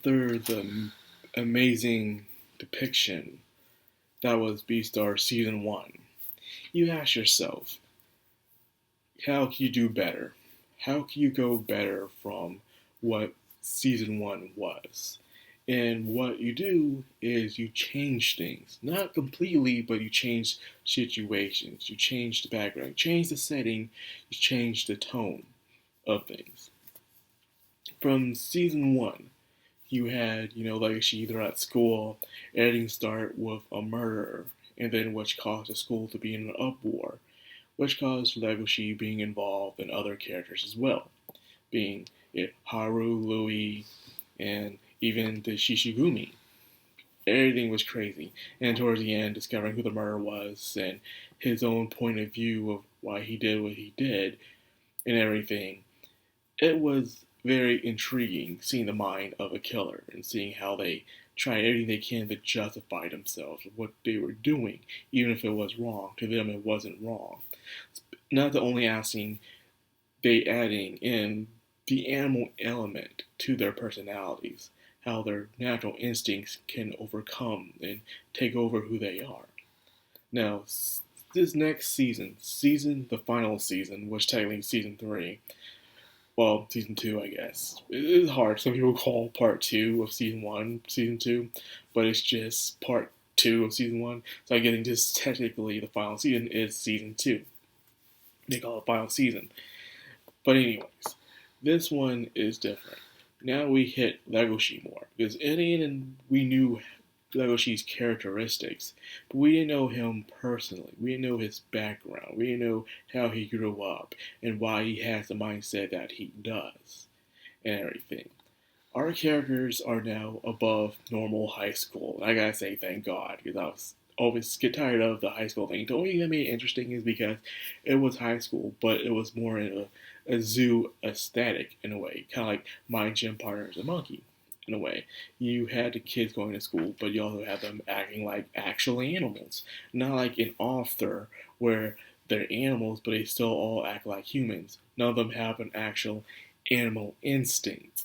after the amazing depiction that was Beastars Season 1, you ask yourself, how can you do better? How can you go better from what Season 1 was? And what you do is you change things. Not completely, but you change situations. You change the background. You change the setting. You change the tone of things. From Season 1, you had, like she either at school, editing start with a murder, and then which caused the school to be in an uproar, which caused Legoshi being involved and other characters as well, being Haru, Louis, and even the Shishigumi. Everything was crazy, and towards the end, discovering who the murderer was and his own point of view of why he did what he did and everything, it was very intriguing seeing the mind of a killer and seeing how they tried everything they can to justify themselves, what they were doing, even if it was wrong. To them, it wasn't wrong. Not the only asking, they adding in the animal element to their personalities, how their natural instincts can overcome and take over who they are. Now, this next the final season, which technically is season 3, well, season 2, I guess. It is hard. Some people call part 2 of season 1 season 2, but it's just part 2 of season 1. So I'm getting just technically the final season is season 2. They call it final season. But anyways, this one is different. Now we hit Legoshi more, because we knew Legoshi's characteristics, but we didn't know him personally. We didn't know his background. We didn't know how he grew up and why he has the mindset that he does and everything. Our characters are now above normal high school. And I gotta say, thank God, because I was always get tired of the high school thing. The only thing that made it interesting is because it was high school, but it was more in a zoo aesthetic in a way, kind of like My Gym Partner is a Monkey. In a way, you had the kids going to school, but you also had them acting like actual animals, not like in Author where they're animals, but they still all act like humans. None of them have an actual animal instinct,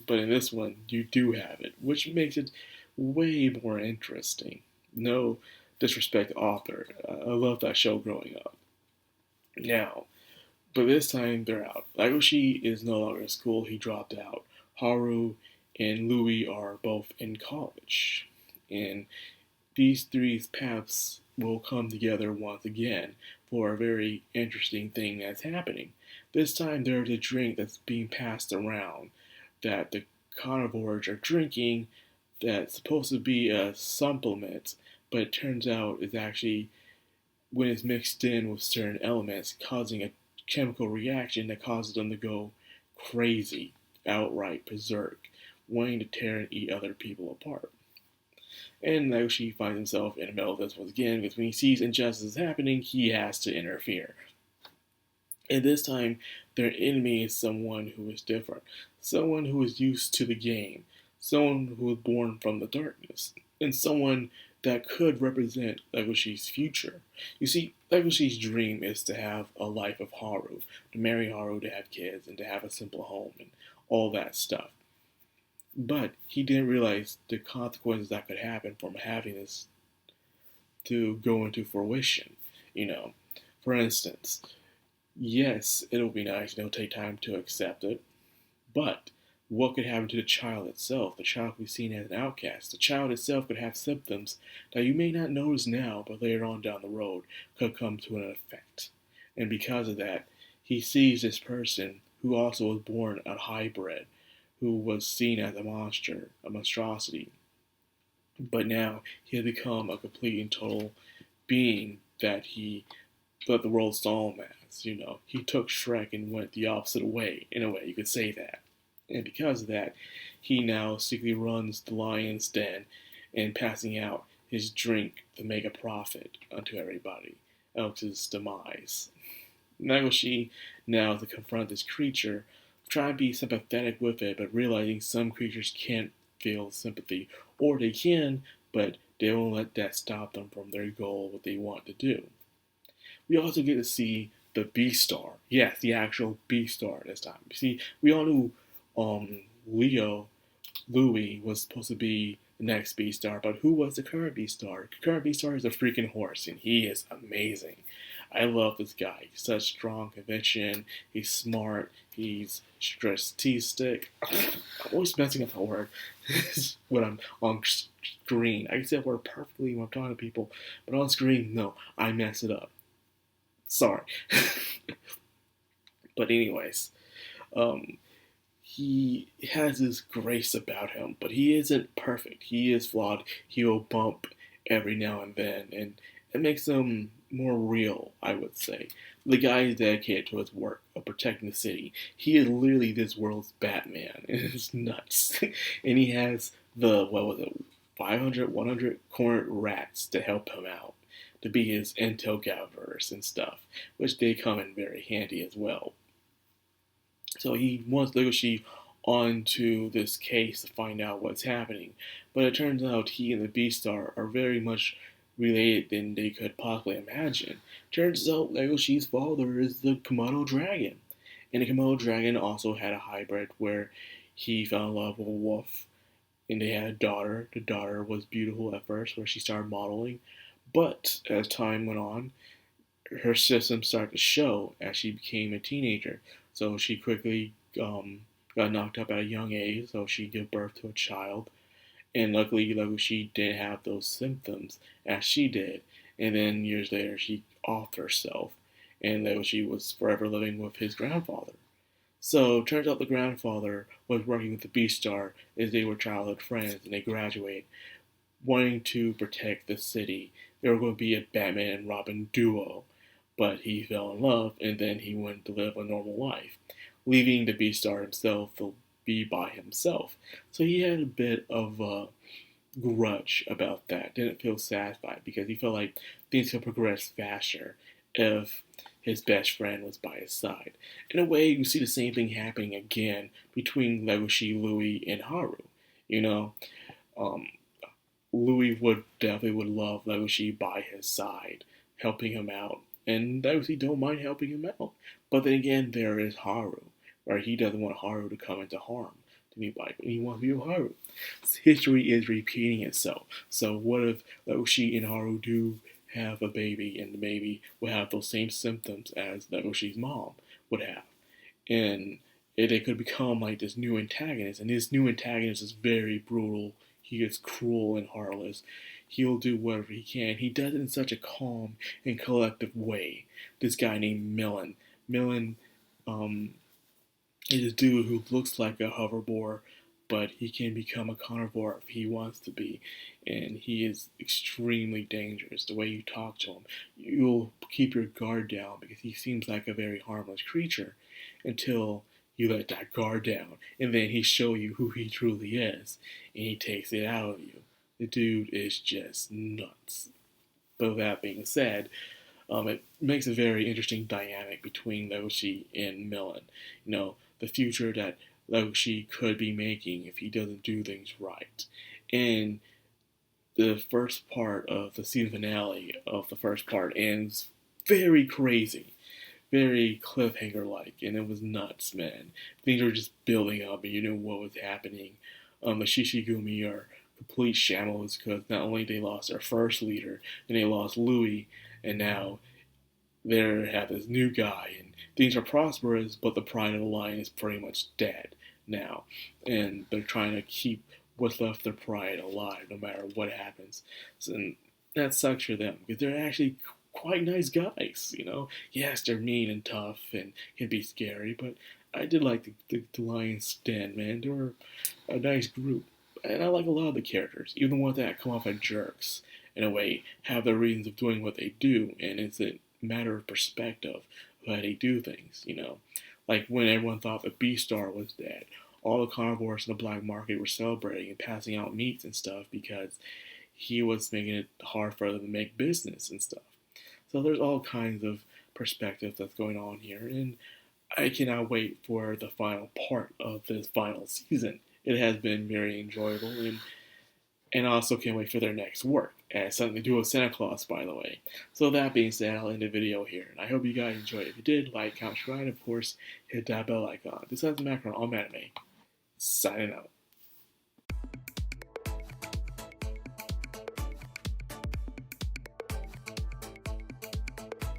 but in this one, you do have it, which makes it way more interesting. No disrespect to Author, I loved that show growing up. Now, but this time they're out. Legoshi is no longer in school; he dropped out. Haru and Louis are both in college. And these three paths will come together once again for a very interesting thing that's happening. This time there's a drink that's being passed around that the carnivores are drinking that's supposed to be a supplement, but it turns out it's actually, when it's mixed in with certain elements, causing a chemical reaction that causes them to go crazy, outright berserk, wanting to tear and eat other people apart. And Naoshi finds himself in the middle of this once again, because when he sees injustice happening, he has to interfere. And this time, their enemy is someone who is different, someone who is used to the game, someone who was born from the darkness, and someone that could represent Legoshi's future. You see, Legoshi's dream is to have a life of Haru, to marry Haru, to have kids, and to have a simple home, and all that stuff. But he didn't realize the consequences that could happen from having this to go into fruition. For instance, yes, it'll be nice and it'll take time to accept it, but what could happen to the child itself? The child could be seen as an outcast. The child itself could have symptoms that you may not notice now, but later on down the road could come to an effect. And because of that, he sees this person who also was born a hybrid, who was seen as a monster, a monstrosity. But now he had become a complete and total being that the world saw him as. He took Shrek and went the opposite way, in a way, you could say that. And because of that, he now secretly runs the lion's den and passing out his drink to make a profit unto everybody, else his demise. Nagoshi now to confront this creature, try to be sympathetic with it, but realizing some creatures can't feel sympathy, or they can, but they won't let that stop them from their goal, what they want to do. We also get to see the Beastar. Yes, the actual Beastar this time. See, we all knew Leo Louis was supposed to be the next Beastar, but who was the current Beastar? The current Beastar is a freaking horse, and he is amazing. I love this guy. He's such strong conviction. He's smart. He's strategic. I'm always messing up that word when I'm on screen. I can say that word perfectly when I'm talking to people, but on screen, no, I mess it up. Sorry. But anyways, um, he has this grace about him, but he isn't perfect. He is flawed. He will bump every now and then, and it makes him more real, I would say. The guy is dedicated to his work of protecting the city. He is literally this world's Batman, and it's nuts. And he has the, what was it, 500, 100 cornered rats to help him out, to be his intel gatherers and stuff, which they come in very handy as well. So he wants Legoshi onto this case to find out what's happening. But it turns out he and the Beastar are very much related than they could possibly imagine. Turns out Legoshi's father is the Komodo dragon. And the Komodo dragon also had a hybrid where he fell in love with a wolf. And they had a daughter. The daughter was beautiful at first, where she started modeling. But as time went on, her systems started to show as she became a teenager. So she quickly got knocked up at a young age, so she gave birth to a child. And luckily, she didn't have those symptoms as she did. And then years later, she offed herself, and she was forever living with his grandfather. So it turns out the grandfather was working with the Beastar as they were childhood friends, and they graduated, wanting to protect the city. They were going to be a Batman and Robin duo, but he fell in love, and then he went to live a normal life, leaving the Beastar himself to be by himself. So he had a bit of a grudge about that. Didn't feel satisfied because he felt like things could progress faster if his best friend was by his side. In a way, you see the same thing happening again between Legoshi, Louis, and Haru. You know, um, Louis would definitely would love Legoshi by his side, helping him out, and Legoshi don't mind helping him out. But then again, there is Haru, where he doesn't want Haru to come into harm to anybody, but he wants to be with Haru. History is repeating itself. So what if Legoshi and Haru do have a baby, and the baby will have those same symptoms as Legoshi's mom would have, and they could become like this new antagonist, and this new antagonist is very brutal. He is cruel and heartless. He'll do whatever he can. He does it in such a calm and collective way. This guy named Millen. Millen is a dude who looks like a hoverboard, but he can become a carnivore if he wants to be. And he is extremely dangerous. The way you talk to him, you'll keep your guard down because he seems like a very harmless creature until you let that guard down. And then he show you who he truly is, and he takes it out of you. The dude is just nuts. But with that being said, it makes a very interesting dynamic between Legoshi and Millen. You know, the future that Legoshi could be making if he doesn't do things right. And the first part of the season finale of the first part ends very crazy, very cliffhanger-like, and it was nuts, man. Things were just building up, and you knew what was happening. The Shishigumi are complete shambles because not only they lost their first leader, then they lost Louis, and now they have this new guy, and things are prosperous, but the pride of the line is pretty much dead now, and they're trying to keep what's left of their pride alive no matter what happens. So, and that sucks for them because they're actually quite nice guys, you know. Yes, they're mean and tough and can be scary, but I did like the Lions Den, man. They were a nice group, and I like a lot of the characters, even the ones that come off as jerks in a way, have their reasons of doing what they do, and it's a matter of perspective of how they do things, you know. Like when everyone thought the Beastar was dead, all the carnivores in the black market were celebrating and passing out meats and stuff because he was making it hard for them to make business and stuff. So there's all kinds of perspectives that's going on here, and I cannot wait for the final part of this final season. It has been very enjoyable, and I also can't wait for their next work. It has something to do with Santa Claus, by the way. So that being said, I'll end the video here, and I hope you guys enjoyed it. If you did, like, comment, subscribe, and of course, hit that bell icon. This has been Madcrownxox, all anime. Signing out.